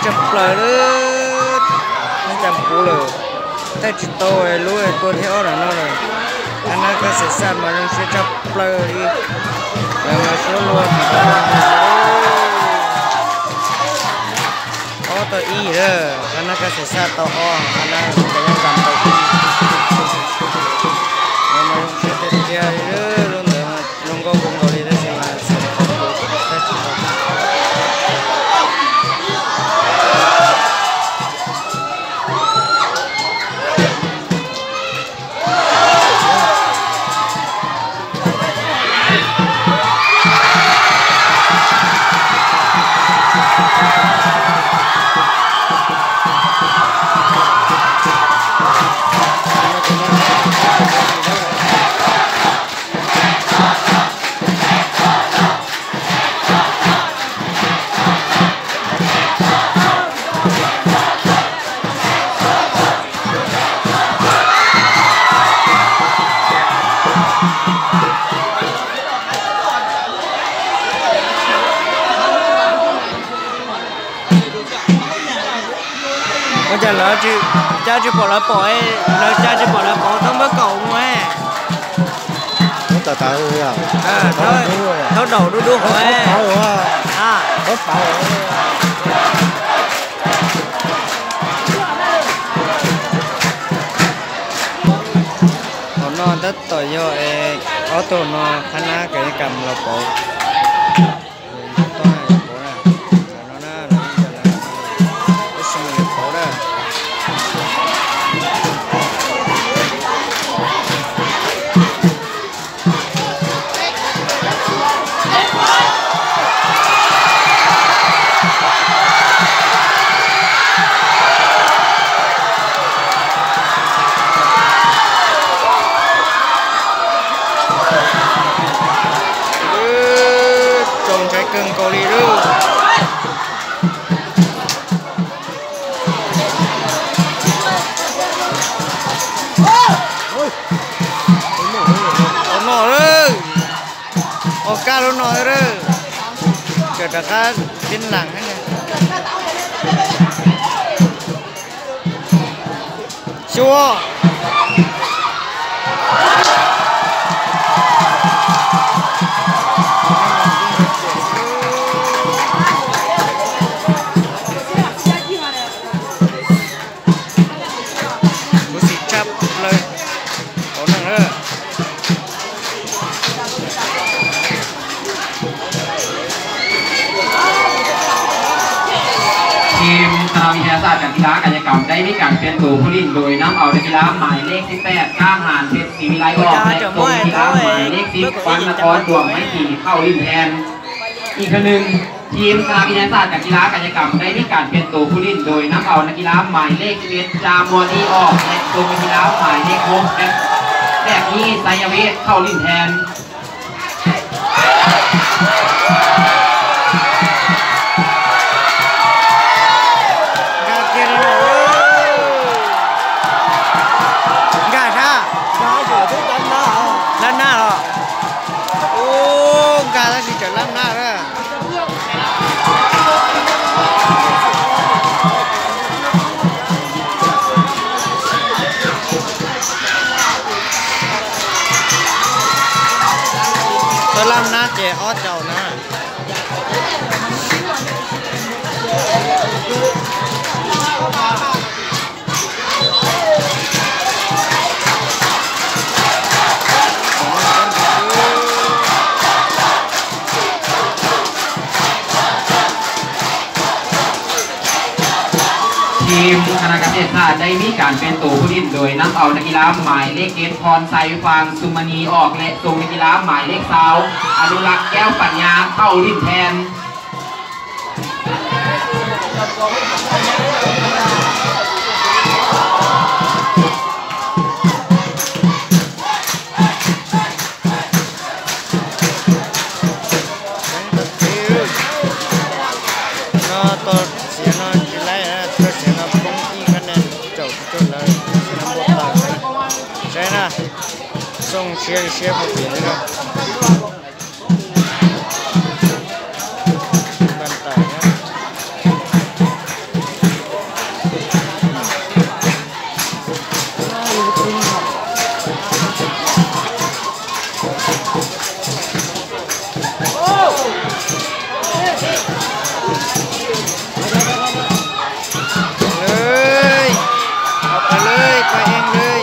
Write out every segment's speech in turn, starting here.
chập lời đó nó chậm cú lời ta chỉ tôi lúa tôi theo là nó rồi anh ấy có sẽ san mà nó sẽ chập lời đi rồi mà số luôn ó tôi y đó anh ấy có sẽ san tao ó anh ấy có những cảm tao y rồi mà nó sẽ tiếp theo đi luôn để mà luôn có cùng đồ đi đó sẽ là sẽ cha lỡ chứ cha chứ bỏ lỡ bỏ ấy lỡ cha chứ bỏ lỡ bỏ không có cậu mà nó tờ tờ rồi à thôi đầu đu đu hỏi à bớt bảo nó tất tội do có tổ nó khana cái cầm là bộ cưng cô đi luôn nổ rồi ok luôn nổ rồi chờ cả các tin lặng này chuaทีมคณะวิทยาศาสตร์การกีฬาการกรรมได้มีการเปลี่ยนตัวผู้เล่นโดยน้ำเอานักกีฬาหมายเลข18ก้างหานเพชรศรีวิไลออกและตัวนักกีฬาหมายเลข10ปันนครดวงไม้ขี่เข้าลิ้นแทนอีกคนหนึ่งทีมคณะวิทยาศาสตร์การกีฬาการกรรมได้มีการเปลี่ยนตัวผู้เล่นโดยน้ำเอานักกีฬาหมายเลข11จามวนีออกและตัวนักกีฬาหมายเลข6แบบนี้ไซยเวทเข้าลิ้นแทนlăn na rồi ô gà ta chỉ chở lăn na thôi tôi lăn na chè ót chầu naทีมคณะเกษตรศาสตร์ได้มีการเป็นตัวผู้เล่นโดยนำเอานักกีฬาหมายเลข7พรไซฟางสุมณีออกและส่งนักกีฬาหมายเลข20อนุรักษ์แก้วปัญญาเข้าลิ้นแทน 送些不别的。bàn tải nhá. เลยเอาไปเลยไปเองเลย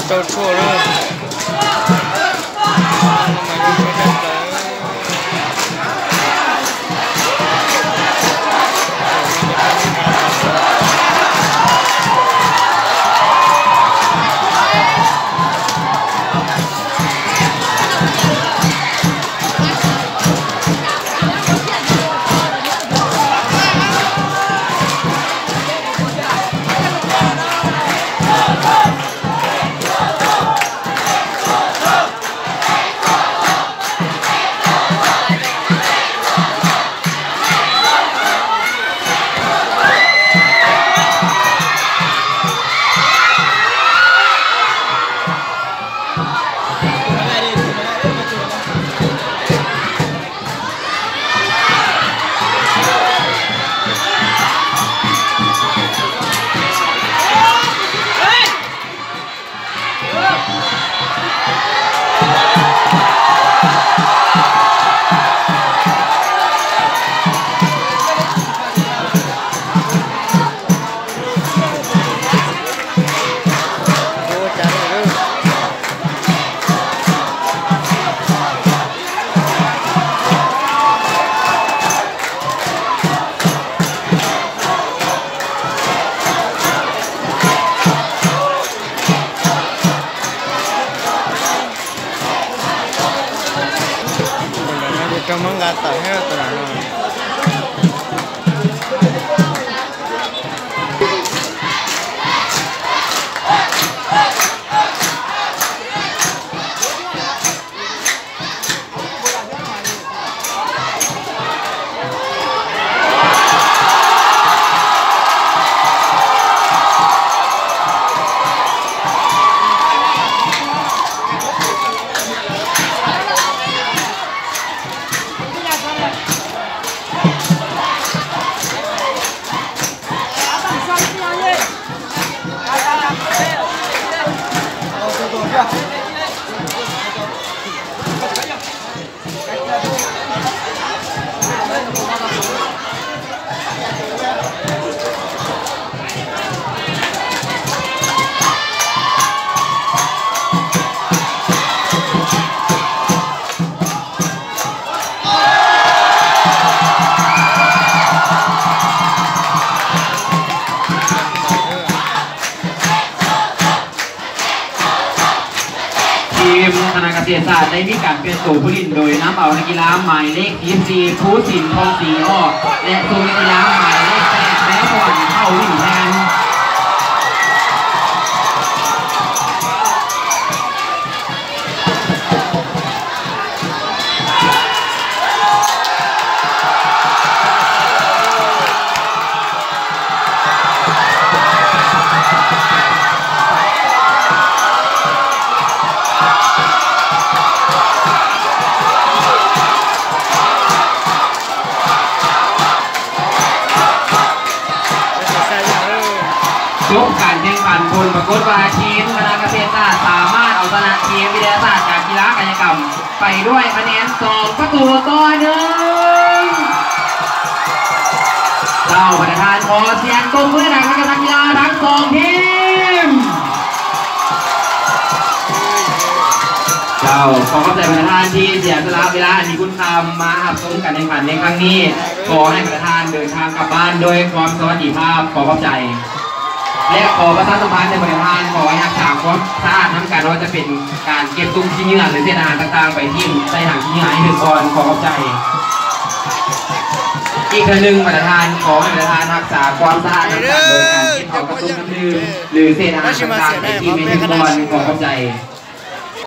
trâu chua luôn Kamu nggak tahu ya tuh. ษตรศาสตร์ได้มีการเปลี่ยนตัวผู้เล่นโดยน้ำเอานักกีฬาหมายเลข24ผู้สินทองศรีออกและตัวนักกีฬาหมายเลข8และก่อนเข้าวิ่งแทนจบการแข่งขันผลปรากฏว่าทีมคณะเกษตรศาสตร์สามารถเอาชนะทีมวิทยาศาสตร์การกีฬากายกรรมไปด้วยคะแนน2 ประตูต่อ 1เราประธานขอเสียงตบมือดังให้กับนักกีฬาทั้ง2 ทีมเราขอขอบใจประธานที่เสียสละเวลาอันมีคุณค่ามาหับชมการแข่งขันในครั้งนี้ขอให้ประธานเดินทางกลับบ้านโดยความสวัสดิภาพขอขอบใจและขอประชาสัมพันธ์ในบริษัทขอให้รักษาความสะอาดทั้งการว่าจะเป็นการเก็บตุ้งชิ้นเนื้อหรือเศษอาหารต่างๆไปทิ้งใส่ถังชิ้นเนื้อให้ถึงก่อนขอขอบใจอีกหนึ่งประธานขอให้ประธานรักษาความสะอาดทั้งการโดยการเก็บเอากระตุ้งน้ำดื่มหรือเศษอาหารต่างๆไปทิ้งให้ถึงก่อนขอขอบใจ